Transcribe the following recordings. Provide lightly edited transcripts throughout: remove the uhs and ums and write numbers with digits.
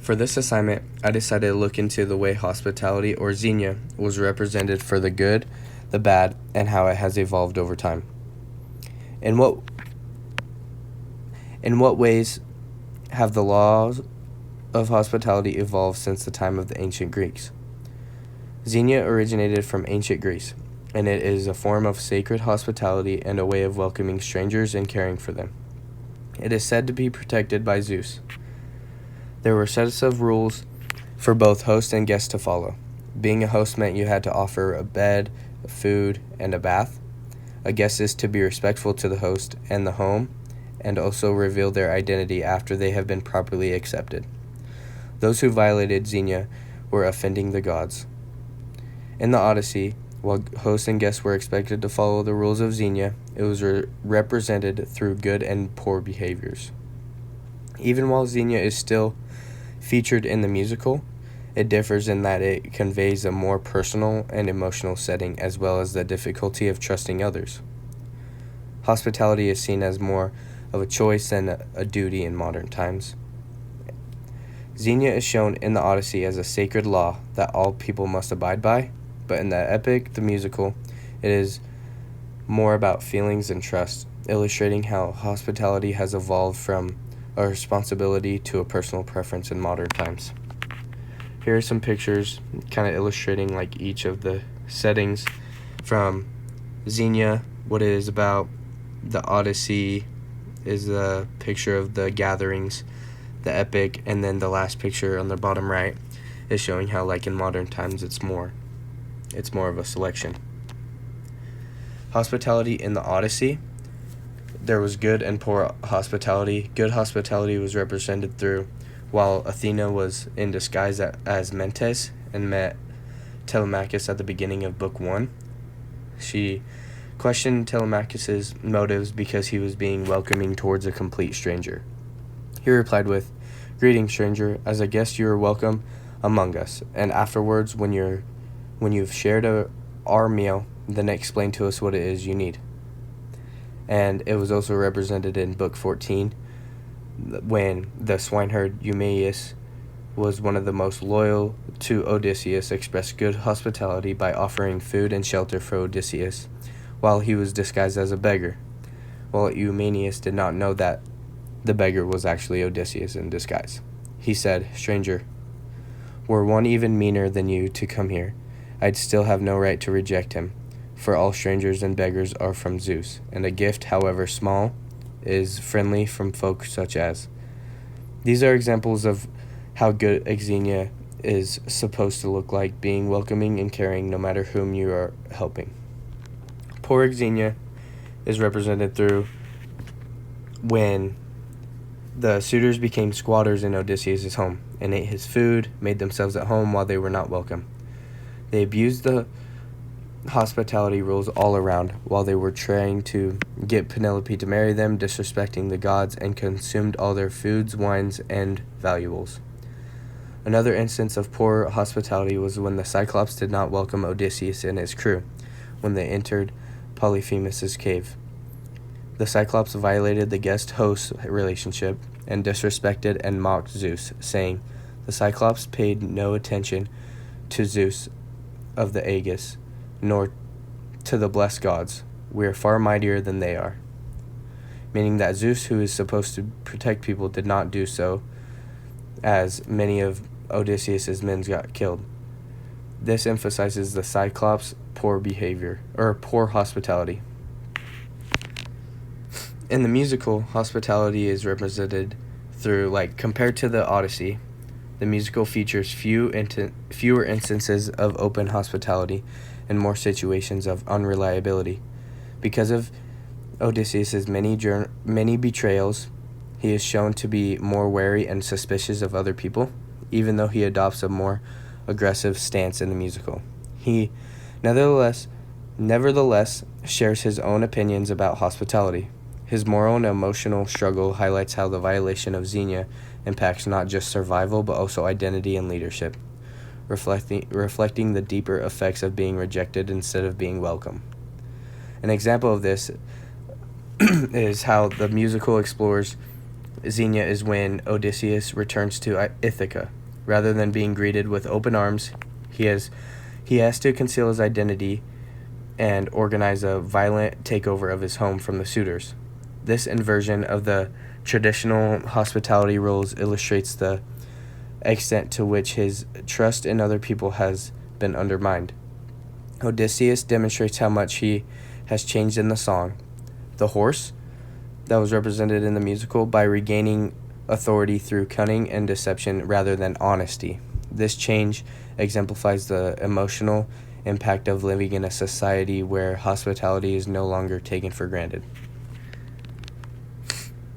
For this assignment, I decided to look into the way hospitality, or xenia, was represented for the good, the bad, and how it has evolved over time. In what ways have the laws of hospitality evolved since the time of the ancient Greeks? Xenia originated from ancient Greece, and it is a form of sacred hospitality and a way of welcoming strangers and caring for them. It is said to be protected by Zeus. There were sets of rules for both host and guest to follow. Being a host meant you had to offer a bed, food, and a bath. A guest is to be respectful to the host and the home, and also reveal their identity after they have been properly accepted. Those who violated xenia were offending the gods. In the Odyssey, while hosts and guests were expected to follow the rules of xenia, it was represented through good and poor behaviors. Even while xenia is still featured in the musical, it differs in that it conveys a more personal and emotional setting, as well as the difficulty of trusting others. Hospitality is seen as more of a choice than a duty in modern times. Xenia is shown in the Odyssey as a sacred law that all people must abide by, but in the epic, the musical, it is more about feelings and trust, illustrating how hospitality has evolved from a responsibility to a personal preference in modern times. Here are some pictures kind of illustrating like each of the settings from Xenia, what it is about. The Odyssey is a picture of the gatherings, the epic, and then the last picture on the bottom right is showing how like in modern times it's more of a selection. Hospitality in the Odyssey, there was good and poor hospitality. Good hospitality was represented through while Athena was in disguise as Mentes and met Telemachus at the beginning of Book 1. She questioned Telemachus's motives because he was being welcoming towards a complete stranger. He replied with, "Greetings, stranger. As a guest, you are welcome among us. And afterwards, when you've shared our meal, then explain to us what it is you need." And it was also represented in Book 14 when the swineherd Eumaeus was one of the most loyal to Odysseus, expressed good hospitality by offering food and shelter for Odysseus while he was disguised as a beggar, while Eumaeus did not know that the beggar was actually Odysseus in disguise. He said, "Stranger, were one even meaner than you to come here, I'd still have no right to reject him, for all strangers and beggars are from Zeus, and a gift, however small, is friendly from folk such as." These are examples of how good Xenia is supposed to look like, being welcoming and caring no matter whom you are helping. Poor Xenia is represented through when the suitors became squatters in Odysseus' home and ate his food, made themselves at home while they were not welcome. They abused the hospitality rules all around while they were trying to get Penelope to marry them, disrespecting the gods, and consumed all their foods, wines, and valuables. Another instance of poor hospitality was when the Cyclops did not welcome Odysseus and his crew when they entered Polyphemus's cave. The Cyclops violated the guest-host relationship and disrespected and mocked Zeus, saying, "The Cyclops paid no attention to Zeus of the Aegis, nor to the blessed gods. We are far mightier than they are." Meaning that Zeus, who is supposed to protect people, did not do so, as many of Odysseus' men got killed. This emphasizes the Cyclops' poor behavior, or poor hospitality. In the musical, hospitality is represented through, compared to the Odyssey, the musical features fewer instances of open hospitality and more situations of unreliability. Because of Odysseus' many betrayals, he is shown to be more wary and suspicious of other people, even though he adopts a more aggressive stance in the musical. He nevertheless shares his own opinions about hospitality. His moral and emotional struggle highlights how the violation of xenia impacts not just survival but also identity and leadership, reflecting the deeper effects of being rejected instead of being welcome. An example of this is how the musical explores Xenia is when Odysseus returns to Ithaca. Rather than being greeted with open arms, he has to conceal his identity and organize a violent takeover of his home from the suitors. This inversion of the traditional hospitality rules illustrates the extent to which his trust in other people has been undermined. Odysseus demonstrates how much he has changed in the song. The horse, that was represented in the musical, by regaining authority through cunning and deception rather than honesty. This change exemplifies the emotional impact of living in a society where hospitality is no longer taken for granted.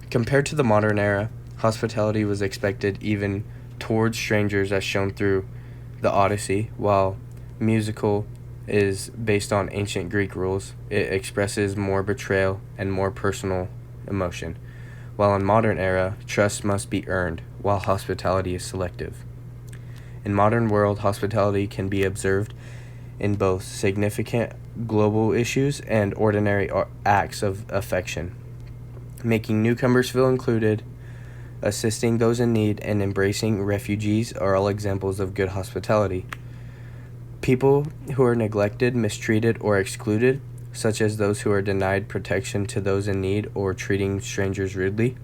Compared to the modern era, hospitality was expected even towards strangers as shown through the Odyssey, while musical is based on ancient Greek rules. It expresses more betrayal and more personal emotion, while in modern era, trust must be earned, while hospitality is selective. In modern world, hospitality can be observed in both significant global issues and ordinary acts of affection. Making newcomers feel included, assisting those in need, and embracing refugees are all examples of good hospitality. People who are neglected, mistreated, or excluded, such as those who are denied protection to those in need or treating strangers rudely,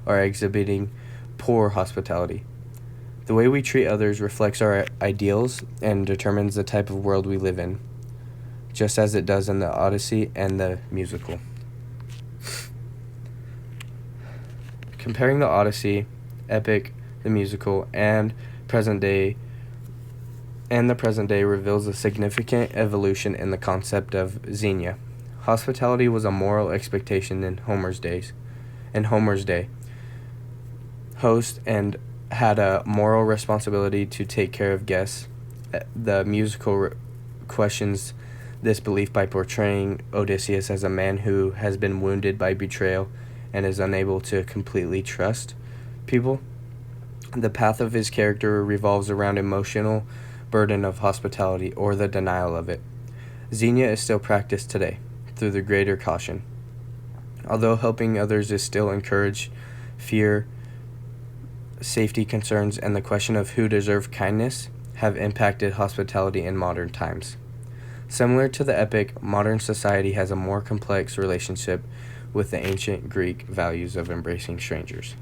are exhibiting poor hospitality. The way we treat others reflects our ideals and determines the type of world we live in, just as it does in the Odyssey and the musical. Comparing the Odyssey, epic, the musical, and the present day reveals a significant evolution in the concept of Xenia. Hospitality was a moral expectation in Homer's day, host and had a moral responsibility to take care of guests. The musical questions this belief by portraying Odysseus as a man who has been wounded by betrayal and is unable to completely trust people. The path of his character revolves around emotional burden of hospitality or the denial of it. Xenia is still practiced today through the greater caution. Although helping others is still encouraged, fear, safety concerns, and the question of who deserves kindness have impacted hospitality in modern times. Similar to the epic, modern society has a more complex relationship with the ancient Greek values of embracing strangers.